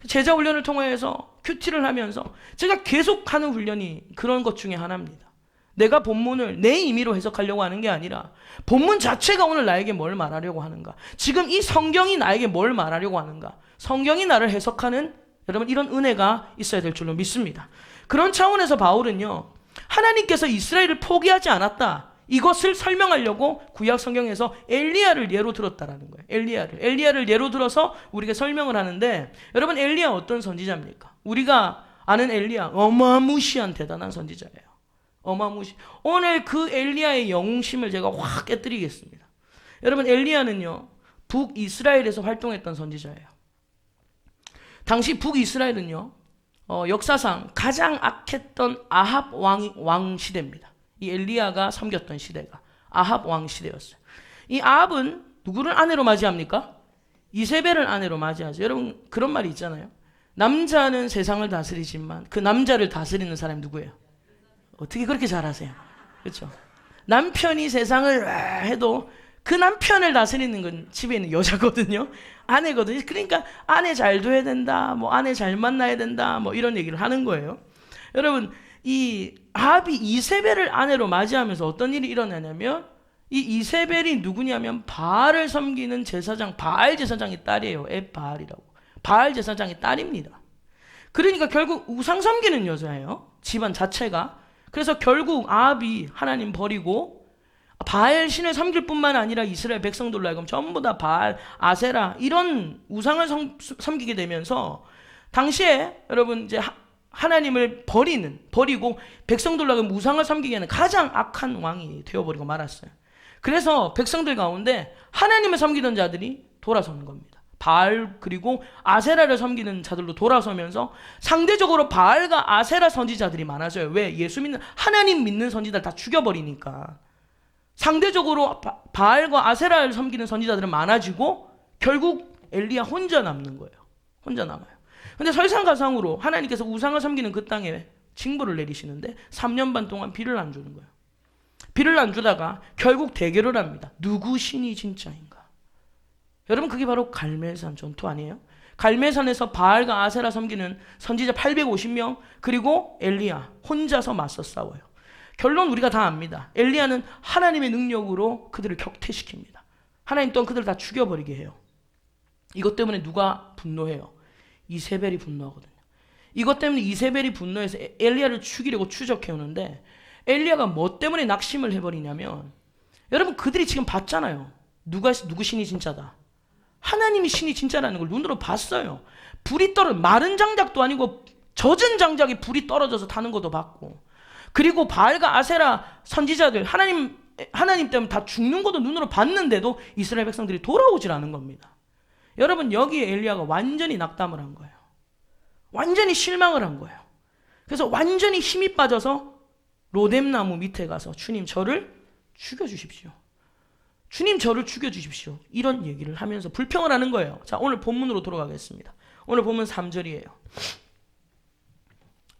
제자 훈련을 통해서 큐티를 하면서 제가 계속하는 훈련이 그런 것 중에 하나입니다. 내가 본문을 내 임의로 해석하려고 하는 게 아니라 본문 자체가 오늘 나에게 뭘 말하려고 하는가? 지금 이 성경이 나에게 뭘 말하려고 하는가? 성경이 나를 해석하는 여러분 이런 은혜가 있어야 될 줄로 믿습니다. 그런 차원에서 바울은요, 하나님께서 이스라엘을 포기하지 않았다, 이것을 설명하려고 구약 성경에서 엘리야를 예로 들었다라는 거예요. 엘리야를 예로 들어서 우리가 설명을 하는데, 여러분 엘리야 어떤 선지자입니까? 우리가 아는 엘리야 어마무시한 대단한 선지자예요. 오늘 그 엘리야의 영웅심을 제가 확 깨뜨리겠습니다. 여러분 엘리야는요 북이스라엘에서 활동했던 선지자예요. 당시 북이스라엘은요 역사상 가장 악했던 아합 왕 시대입니다. 이 엘리야가 섬겼던 시대가 아합 왕 시대였어요. 이 아합은 누구를 아내로 맞이합니까? 이세벨을 아내로 맞이하죠. 여러분 그런 말이 있잖아요. 남자는 세상을 다스리지만 그 남자를 다스리는 사람이 누구예요? 어떻게 그렇게 잘하세요? 그렇죠? 남편이 세상을 해도 그 남편을 다스리는 건 집에 있는 여자거든요. 아내거든요. 그러니까 아내 잘 둬야 된다, 뭐 아내 잘 만나야 된다, 뭐 이런 얘기를 하는 거예요. 여러분 이 아합이 이세벨을 아내로 맞이하면서 어떤 일이 일어나냐면, 이 이세벨이 누구냐면 바알을 섬기는 제사장, 바알 제사장의 딸이에요. 앱바알이라고. 바알 제사장의 딸입니다. 그러니까 결국 우상 섬기는 여자예요, 집안 자체가. 그래서 결국 아합이 하나님 버리고 바알 신을 섬길 뿐만 아니라 이스라엘 백성들로 하여금 전부 다 바알, 아세라 이런 우상을 섬기게 되면서 당시에 여러분 이제 하나님을 버리고 백성들로 하여금 우상을 섬기게 하는 가장 악한 왕이 되어버리고 말았어요. 그래서 백성들 가운데 하나님을 섬기던 자들이 돌아서는 겁니다. 바알 그리고 아세라를 섬기는 자들로 돌아서면서 상대적으로 바알과 아세라 선지자들이 많아져요. 왜? 예수 믿는 하나님 믿는 선지자들 다 죽여버리니까 상대적으로 바알과 아세라를 섬기는 선지자들은 많아지고 결국 엘리야 혼자 남는 거예요. 혼자 남아요. 근데 설상가상으로 하나님께서 우상을 섬기는 그 땅에 징벌을 내리시는데 3년 반 동안 비를 안 주는 거예요. 비를 안 주다가 결국 대결을 합니다. 누구 신이 진짜인가? 여러분 그게 바로 갈멜산 전투 아니에요? 갈멜산에서 바알과 아세라 섬기는 선지자 850명 그리고 엘리야 혼자서 맞서 싸워요. 결론 우리가 다 압니다. 엘리야는 하나님의 능력으로 그들을 격퇴시킵니다. 하나님 또한 그들을 다 죽여버리게 해요. 이것 때문에 누가 분노해요? 이세벨이 분노하거든요. 이것 때문에 이세벨이 분노해서 엘리야를 죽이려고 추적해오는데, 엘리야가 뭐 때문에 낙심을 해버리냐면, 여러분 그들이 지금 봤잖아요. 누구 신이 진짜다? 하나님이 신이 진짜라는 걸 눈으로 봤어요. 불이 마른 장작도 아니고 젖은 장작에 불이 떨어져서 타는 것도 봤고, 그리고 바알과 아세라 선지자들 하나님 때문에 다 죽는 것도 눈으로 봤는데도 이스라엘 백성들이 돌아오질 않은 겁니다. 여러분 여기에 엘리야가 완전히 낙담을 한 거예요. 완전히 실망을 한 거예요. 그래서 완전히 힘이 빠져서 로뎀나무 밑에 가서 주님 저를 죽여주십시오. 주님 저를 죽여주십시오. 이런 얘기를 하면서 불평을 하는 거예요. 자, 오늘 본문으로 돌아가겠습니다. 오늘 본문 3절이에요.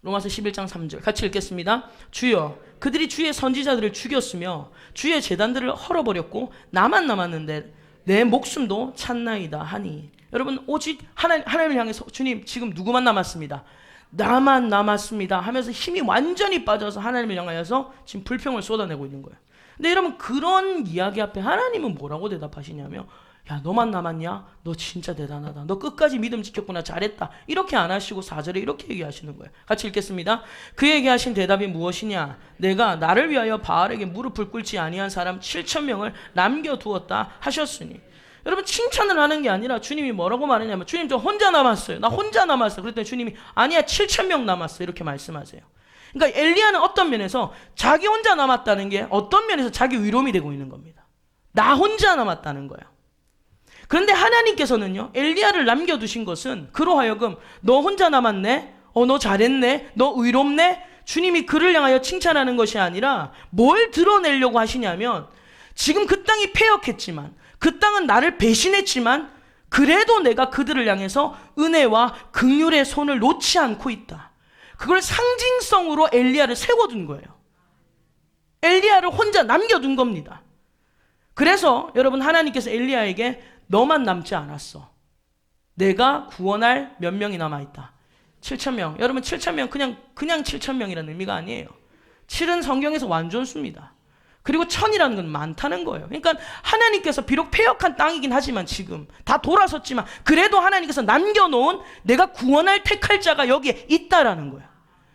로마서 11장 3절 같이 읽겠습니다. 주여 그들이 주의 선지자들을 죽였으며 주의 제단들을 헐어버렸고 나만 남았는데 내 목숨도 찼나이다 하니, 여러분 오직 하나님을 향해서 주님 지금 누구만 남았습니다. 나만 남았습니다 하면서 힘이 완전히 빠져서 하나님을 향하여서 지금 불평을 쏟아내고 있는 거예요. 근데 여러분 그런 이야기 앞에 하나님은 뭐라고 대답하시냐면, 야 너만 남았냐? 너 진짜 대단하다. 너 끝까지 믿음 지켰구나. 잘했다. 이렇게 안 하시고 4절에 이렇게 얘기하시는 거예요. 같이 읽겠습니다. 그에게 하신 대답이 무엇이냐? 내가 나를 위하여 바알에게 무릎을 꿇지 아니한 사람 7,000명을 남겨두었다 하셨으니. 여러분 칭찬을 하는 게 아니라 주님이 뭐라고 말하냐면, 주님 저 혼자 남았어요. 나 혼자 남았어요. 그랬더니 주님이 아니야 7,000명 남았어요. 이렇게 말씀하세요. 그러니까 엘리야는 어떤 면에서 자기 혼자 남았다는 게 어떤 면에서 자기 위로이 되고 있는 겁니다. 나 혼자 남았다는 거예요. 그런데 하나님께서는요 엘리야를 남겨두신 것은 그로 하여금 너 혼자 남았네, 너 잘했네, 너 의롭네, 주님이 그를 향하여 칭찬하는 것이 아니라 뭘 드러내려고 하시냐면, 지금 그 땅이 패역했지만 그 땅은 나를 배신했지만 그래도 내가 그들을 향해서 은혜와 긍휼의 손을 놓지 않고 있다. 그걸 상징성으로 엘리야를 세워둔 거예요. 엘리야를 혼자 남겨둔 겁니다. 그래서 여러분, 하나님께서 엘리야에게 너만 남지 않았어. 내가 구원할 몇 명이 남아있다. 7,000명. 여러분, 7,000명 그냥 7,000명이라는 의미가 아니에요. 7은 성경에서 완전수입니다. 그리고 1,000이라는 건 많다는 거예요. 그러니까 하나님께서 비록 패역한 땅이긴 하지만 지금 다 돌아섰지만 그래도 하나님께서 남겨놓은 내가 구원할 택할 자가 여기에 있다라는 거예요.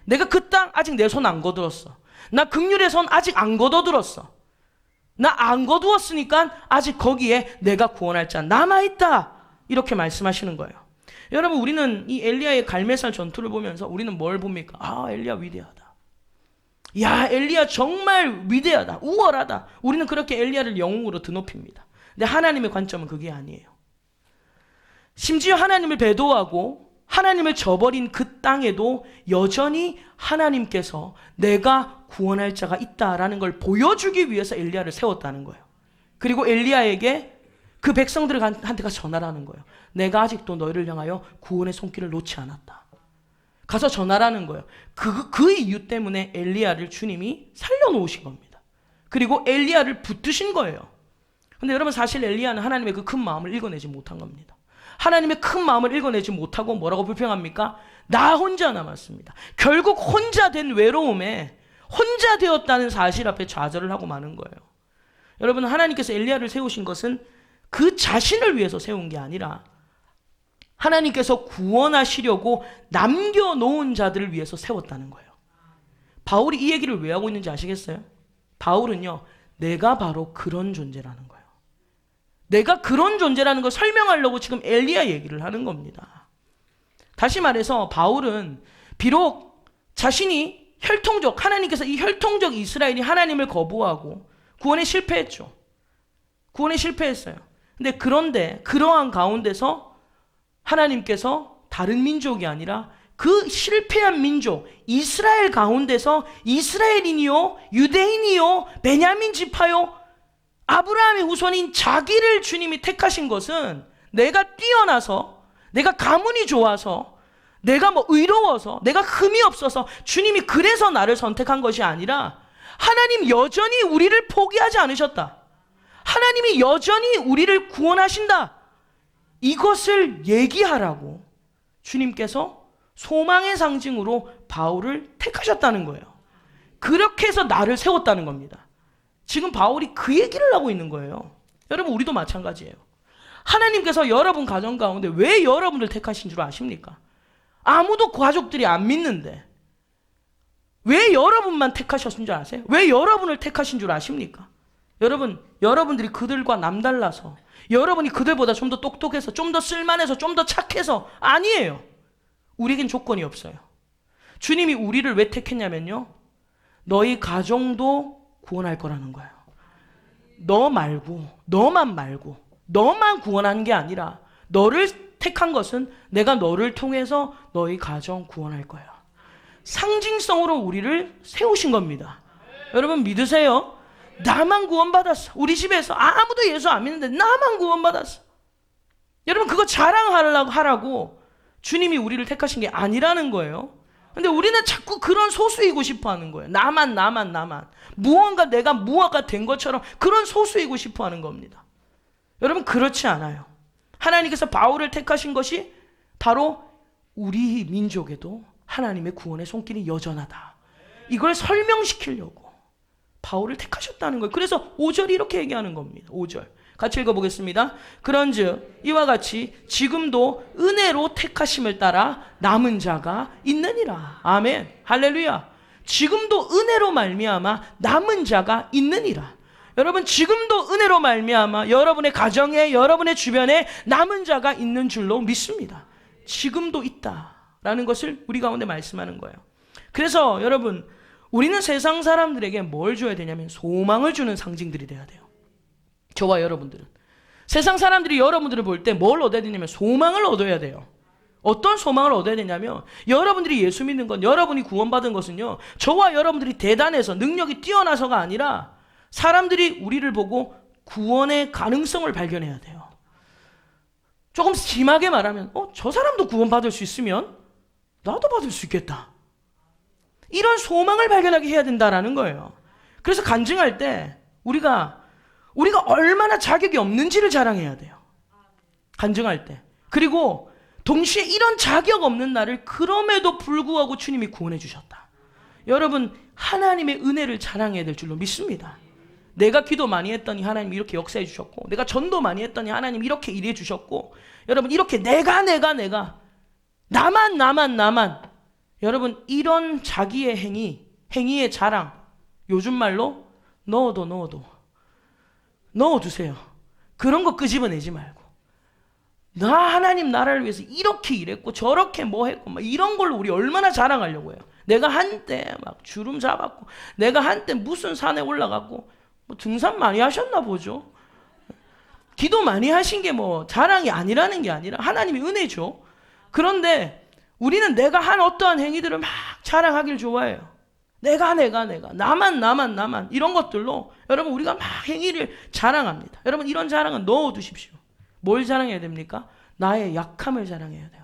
내가 그 땅 아직 내 손 안 거두었어. 나 긍휼의 손 아직 안 거둬들었어. 나 안 거두었으니까 아직 거기에 내가 구원할 자 남아있다. 이렇게 말씀하시는 거예요. 여러분, 우리는 이 엘리야의 갈멜산 전투를 보면서 우리는 뭘 봅니까? 아, 엘리야 위대하다. 야, 엘리야 정말 위대하다. 우월하다. 우리는 그렇게 엘리야를 영웅으로 드높입니다. 근데 하나님의 관점은 그게 아니에요. 심지어 하나님을 배도하고 하나님을 저버린 그 땅에도 여전히 하나님께서 내가 구원할 자가 있다라는 걸 보여주기 위해서 엘리야를 세웠다는 거예요. 그리고 엘리야에게 그 백성들한테 가서 전하라는 거예요. 내가 아직도 너희를 향하여 구원의 손길을 놓지 않았다. 가서 전하라는 거예요. 그 이유 때문에 엘리야를 주님이 살려놓으신 겁니다. 그리고 엘리야를 붙드신 거예요. 근데 여러분, 사실 엘리야는 하나님의 그 큰 마음을 읽어내지 못한 겁니다. 하나님의 큰 마음을 읽어내지 못하고 뭐라고 불평합니까? 나 혼자 남았습니다. 결국 혼자 된 외로움에 혼자 되었다는 사실 앞에 좌절을 하고 마는 거예요. 여러분, 하나님께서 엘리야를 세우신 것은 그 자신을 위해서 세운 게 아니라 하나님께서 구원하시려고 남겨놓은 자들을 위해서 세웠다는 거예요. 바울이 이 얘기를 왜 하고 있는지 아시겠어요? 바울은요, 내가 바로 그런 존재라는 거예요. 내가 그런 존재라는 걸 설명하려고 지금 엘리야 얘기를 하는 겁니다. 다시 말해서 바울은 비록 자신이 혈통적, 하나님께서 이 혈통적 이스라엘이 하나님을 거부하고 구원에 실패했죠. 구원에 실패했어요. 그런데 그러한 가운데서 하나님께서 다른 민족이 아니라 그 실패한 민족 이스라엘 가운데서 이스라엘인이요 유대인이요 베냐민 지파요 아브라함의 후손인 자기를 주님이 택하신 것은 내가 뛰어나서, 내가 가문이 좋아서, 내가 의로워서, 내가 흠이 없어서 주님이 그래서 나를 선택한 것이 아니라 하나님 여전히 우리를 포기하지 않으셨다. 하나님이 여전히 우리를 구원하신다. 이것을 얘기하라고 주님께서 소망의 상징으로 바울을 택하셨다는 거예요. 그렇게 해서 나를 세웠다는 겁니다. 지금 바울이 그 얘기를 하고 있는 거예요. 여러분, 우리도 마찬가지예요. 하나님께서 여러분 가정 가운데 왜 여러분을 택하신 줄 아십니까? 아무도 가족들이 안 믿는데 왜 여러분만 택하셨은 줄 아세요? 왜 여러분을 택하신 줄 아십니까? 여러분들이 그들과 남달라서, 여러분이 그들보다 좀 더 똑똑해서, 좀 더 쓸만해서, 좀 더 착해서 아니에요. 우리에겐 조건이 없어요. 주님이 우리를 왜 택했냐면요, 너희 가정도 구원할 거라는 거예요. 너 말고, 너만 말고, 너만 구원한 게 아니라 너를 택한 것은 내가 너를 통해서 너희 가정 구원할 거야. 상징성으로 우리를 세우신 겁니다. 여러분 믿으세요? 나만 구원받았어. 우리 집에서 아무도 예수 안 믿는데 나만 구원받았어. 여러분, 그거 자랑하라고 주님이 우리를 택하신 게 아니라는 거예요. 근데 우리는 자꾸 그런 소수이고 싶어 하는 거예요. 나만. 무언가 내가 무화가 된 것처럼 그런 소수이고 싶어 하는 겁니다. 여러분, 그렇지 않아요. 하나님께서 바울을 택하신 것이 바로 우리 민족에도 하나님의 구원의 손길이 여전하다. 이걸 설명시키려고 바울을 택하셨다는 거예요. 그래서 5절이 이렇게 얘기하는 겁니다. 5절 같이 읽어보겠습니다. 그런즉 이와 같이 지금도 은혜로 택하심을 따라 남은 자가 있느니라. 아멘. 할렐루야. 지금도 은혜로 말미암아 남은 자가 있느니라. 여러분, 지금도 은혜로 말미암아 여러분의 가정에, 여러분의 주변에 남은 자가 있는 줄로 믿습니다. 지금도 있다라는 것을 우리 가운데 말씀하는 거예요. 그래서 여러분, 우리는 세상 사람들에게 뭘 줘야 되냐면 소망을 주는 상징들이 돼야 돼요. 저와 여러분들은 세상 사람들이 여러분들을 볼 때 뭘 얻어야 되냐면 소망을 얻어야 돼요. 어떤 소망을 얻어야 되냐면, 여러분들이 예수 믿는 건, 여러분이 구원받은 것은요, 저와 여러분들이 대단해서 능력이 뛰어나서가 아니라 사람들이 우리를 보고 구원의 가능성을 발견해야 돼요. 조금 심하게 말하면 저 사람도 구원받을 수 있으면 나도 받을 수 있겠다. 이런 소망을 발견하게 해야 된다라는 거예요. 그래서 간증할 때 우리가 얼마나 자격이 없는지를 자랑해야 돼요. 간증할 때. 그리고 동시에 이런 자격 없는 나를 그럼에도 불구하고 주님이 구원해 주셨다. 여러분, 하나님의 은혜를 자랑해야 될 줄로 믿습니다. 내가 기도 많이 했더니 하나님 이렇게 역사해 주셨고, 내가 전도 많이 했더니 하나님 이렇게 일해 주셨고, 여러분 이렇게 내가 나만 여러분 이런 자기의 행위의 자랑, 요즘 말로 넣어두세요. 그런 거 끄집어내지 말고, 나 하나님 나라를 위해서 이렇게 일했고 저렇게 뭐 했고 막 이런 걸로 우리 얼마나 자랑하려고 해요. 내가 한때 막 주름 잡았고, 내가 한때 무슨 산에 올라갔고, 뭐 등산 많이 하셨나 보죠. 기도 많이 하신 게 뭐 자랑이 아니라는 게 아니라 하나님이 은혜죠. 그런데 우리는 내가 한 어떠한 행위들을 막 자랑하길 좋아해요. 내가 나만 이런 것들로 여러분 우리가 막 행위를 자랑합니다. 여러분 이런 자랑은 넣어두십시오. 뭘 자랑해야 됩니까? 나의 약함을 자랑해야 돼요.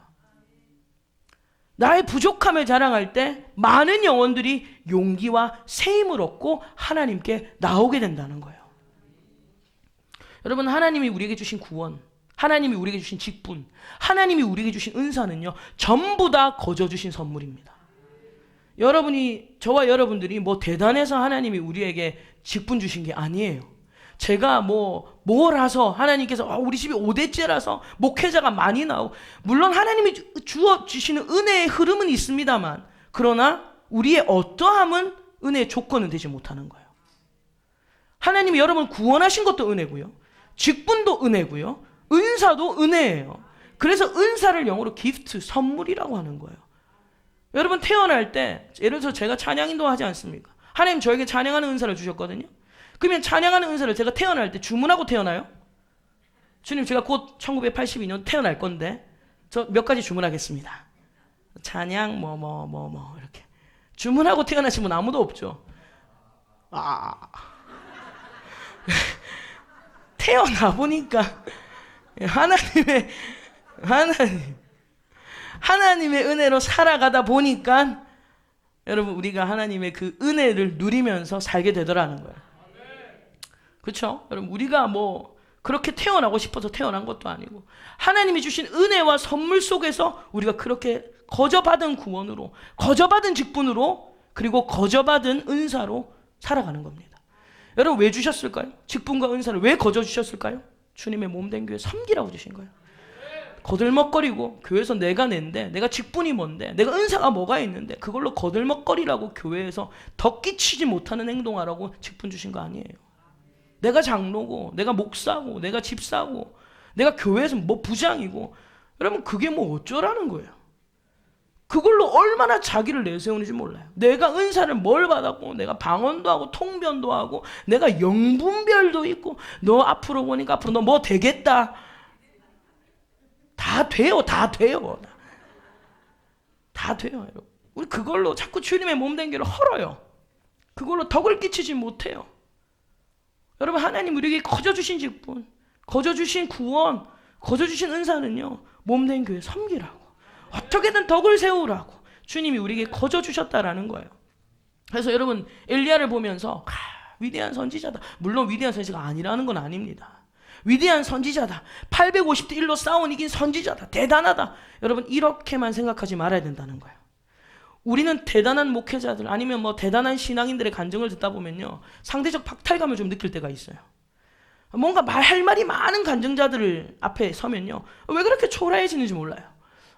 나의 부족함을 자랑할 때 많은 영혼들이 용기와 새 힘을 얻고 하나님께 나오게 된다는 거예요. 여러분, 하나님이 우리에게 주신 구원, 하나님이 우리에게 주신 직분, 하나님이 우리에게 주신 은사는요, 전부 다 거저 주신 선물입니다. 여러분이, 저와 여러분들이 뭐 대단해서 하나님이 우리에게 직분 주신 게 아니에요. 제가 뭐라서 하나님께서 우리 집이 5대째라서 목회자가 많이 나오고, 물론 하나님이 주시는 은혜의 흐름은 있습니다만, 그러나 우리의 어떠함은 은혜의 조건은 되지 못하는 거예요. 하나님이 여러분을 구원하신 것도 은혜고요, 직분도 은혜고요, 은사도 은혜예요. 그래서 은사를 영어로 기프트, 선물이라고 하는 거예요. 여러분 태어날 때 예를 들어서 제가 찬양인도 하지 않습니까? 하나님 저에게 찬양하는 은사를 주셨거든요. 그러면 찬양하는 은사를 제가 태어날 때 주문하고 태어나요? 주님, 제가 곧 1982년 태어날 건데 저 몇 가지 주문하겠습니다. 찬양 이렇게 주문하고 태어나신 분 아무도 없죠. 태어나 보니까 하나님의 은혜로 살아가다 보니까 여러분 우리가 하나님의 그 은혜를 누리면서 살게 되더라는 거예요. 그렇죠? 여러분 우리가 뭐 그렇게 태어나고 싶어서 태어난 것도 아니고, 하나님이 주신 은혜와 선물 속에서 우리가 그렇게 거저받은 구원으로, 거저받은 직분으로, 그리고 거저받은 은사로 살아가는 겁니다. 여러분 왜 주셨을까요? 직분과 은사를 왜 거저 주셨을까요? 주님의 몸된 교회 섬기라고 주신 거예요. 거들먹거리고 교회에서 내가 낸데, 내가 직분이 뭔데, 내가 은사가 뭐가 있는데 그걸로 거들먹거리라고 교회에서 덕 끼치지 못하는 행동하라고 직분 주신 거 아니에요. 내가 장로고, 내가 목사고, 내가 집사고, 내가 교회에서 뭐 부장이고, 여러분 그게 뭐 어쩌라는 거예요. 그걸로 얼마나 자기를 내세우는지 몰라요. 내가 은사를 뭘 받았고, 내가 방언도 하고 통변도 하고, 내가 영분별도 있고, 너 앞으로 보니까 앞으로 너 뭐 되겠다. 다 돼요. 여러분. 우리 그걸로 자꾸 주님의 몸된 길을 헐어요. 그걸로 덕을 끼치지 못해요. 여러분 하나님 우리에게 거저 주신 직분, 거저 주신 구원, 거저 주신 은사는요, 몸된 교회 섬기라고, 어떻게든 덕을 세우라고 주님이 우리에게 거저 주셨다라는 거예요. 그래서 여러분 엘리야를 보면서 위대한 선지자다. 물론 위대한 선지자가 아니라는 건 아닙니다. 위대한 선지자다. 850대 1로 싸운 이긴 선지자다. 대단하다. 여러분 이렇게만 생각하지 말아야 된다는 거예요. 우리는 대단한 목회자들 아니면 뭐 대단한 신앙인들의 간증을 듣다 보면요, 상대적 박탈감을 좀 느낄 때가 있어요. 뭔가 할 말이 많은 간증자들 앞에 서면요, 왜 그렇게 초라해지는지 몰라요.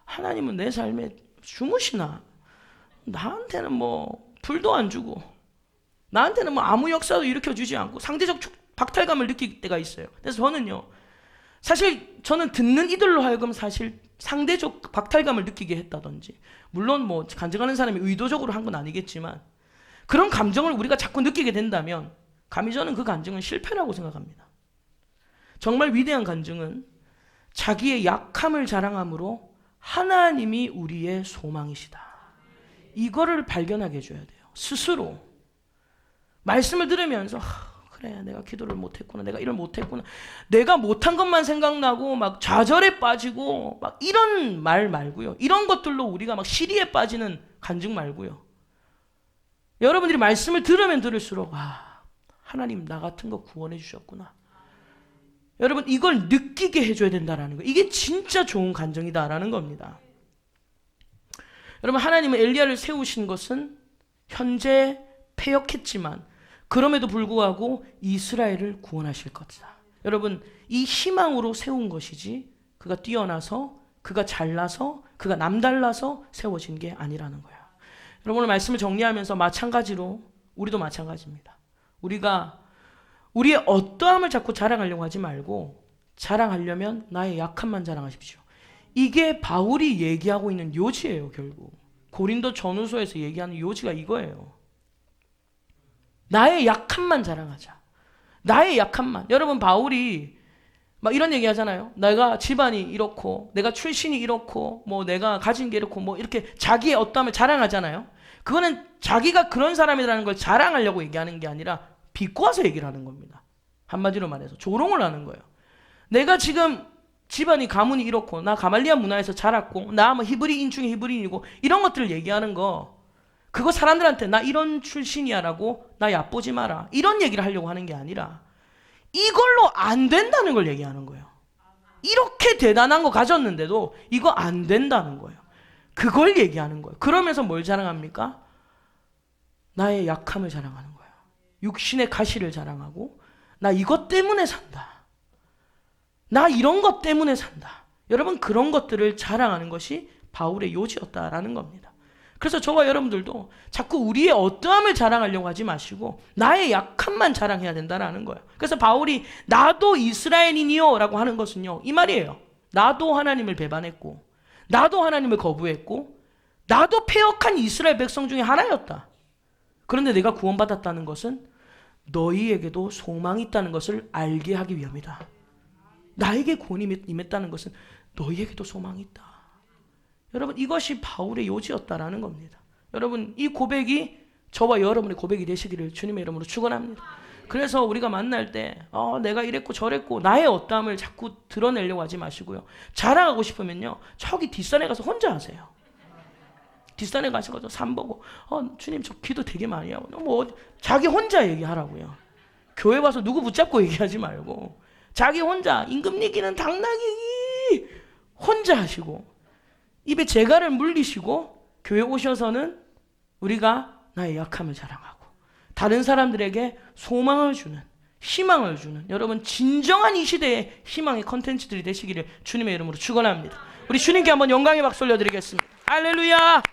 하나님은 내 삶에 주무시나? 나한테는 뭐 불도 안 주고, 나한테는 뭐 아무 역사도 일으켜주지 않고 상대적 박탈감을 느낄 때가 있어요. 그래서 저는요, 사실 저는 듣는 이들로 하여금 사실 상대적 박탈감을 느끼게 했다든지, 물론 뭐 간증하는 사람이 의도적으로 한 건 아니겠지만 그런 감정을 우리가 자꾸 느끼게 된다면 감히 저는 그 간증은 실패라고 생각합니다. 정말 위대한 간증은 자기의 약함을 자랑함으로 하나님이 우리의 소망이시다, 이거를 발견하게 해줘야 돼요. 스스로 말씀을 들으면서 그래, 내가 기도를 못했구나, 내가 일을 못했구나, 내가 못한 것만 생각나고 막 좌절에 빠지고 막 이런 말 말고요, 이런 것들로 우리가 막 시리에 빠지는 간증 말고요, 여러분들이 말씀을 들으면 들을수록 하나님 나 같은 거 구원해 주셨구나. 여러분 이걸 느끼게 해줘야 된다라는 거. 이게 진짜 좋은 간정이다라는 겁니다. 여러분 하나님은 엘리야를 세우신 것은 현재 패역했지만 그럼에도 불구하고 이스라엘을 구원하실 것이다. 여러분 이 희망으로 세운 것이지 그가 뛰어나서 그가 잘나서 그가 남달라서 세워진 게 아니라는 거야. 여러분 오늘 말씀을 정리하면서 마찬가지로 우리도 마찬가지입니다. 우리가 우리의 어떠함을 자꾸 자랑하려고 하지 말고 자랑하려면 나의 약함만 자랑하십시오. 이게 바울이 얘기하고 있는 요지예요. 결국 고린도 전후서에서 얘기하는 요지가 이거예요. 나의 약함만 자랑하자. 나의 약함만. 여러분 바울이 막 이런 얘기 하잖아요. 내가 집안이 이렇고 내가 출신이 이렇고 뭐 내가 가진 게 이렇고 뭐 이렇게 자기의 어떠함을 자랑하잖아요. 그거는 자기가 그런 사람이라는 걸 자랑하려고 얘기하는 게 아니라 비꼬아서 얘기를 하는 겁니다. 한마디로 말해서 조롱을 하는 거예요. 내가 지금 집안이 가문이 이렇고 나 가말리아 문화에서 자랐고 나 뭐 히브리인 중에 히브리인이고 이런 것들을 얘기하는 거, 그거 사람들한테 나 이런 출신이야 라고 나 얕보지 마라 이런 얘기를 하려고 하는 게 아니라 이걸로 안 된다는 걸 얘기하는 거예요. 이렇게 대단한 거 가졌는데도 이거 안 된다는 거예요. 그걸 얘기하는 거예요. 그러면서 뭘 자랑합니까? 나의 약함을 자랑하는 거예요. 육신의 가시를 자랑하고 나 이것 때문에 산다. 나 이런 것 때문에 산다. 여러분 그런 것들을 자랑하는 것이 바울의 요지였다라는 겁니다. 그래서 저와 여러분들도 자꾸 우리의 어떠함을 자랑하려고 하지 마시고 나의 약함만 자랑해야 된다라는 거예요. 그래서 바울이 나도 이스라엘인이요 라고 하는 것은요 이 말이에요. 나도 하나님을 배반했고 나도 하나님을 거부했고 나도 패역한 이스라엘 백성 중에 하나였다. 그런데 내가 구원받았다는 것은 너희에게도 소망이 있다는 것을 알게 하기 위함이다. 나에게 구원이 임했다는 것은 너희에게도 소망이 있다. 여러분 이것이 바울의 요지였다라는 겁니다. 여러분 이 고백이 저와 여러분의 고백이 되시기를 주님의 이름으로 축원합니다. 그래서 우리가 만날 때 내가 이랬고 저랬고 나의 어떠함을 자꾸 드러내려고 하지 마시고요. 자랑하고 싶으면요 저기 뒷산에 가서 혼자 하세요. 뒷산에 가셔서 산 보고 주님 저 기도 되게 많이 하고 뭐 자기 혼자 얘기하라고요. 교회 와서 누구 붙잡고 얘기하지 말고 자기 혼자 임금님기는 당나귀 혼자 하시고 입에 재갈을 물리시고 교회 오셔서는 우리가 나의 약함을 자랑하고 다른 사람들에게 소망을 주는, 희망을 주는 여러분 진정한 이 시대의 희망의 컨텐츠들이 되시기를 주님의 이름으로 축원합니다. 우리 주님께 한번 영광의 박수 올려드리겠습니다. 할렐루야.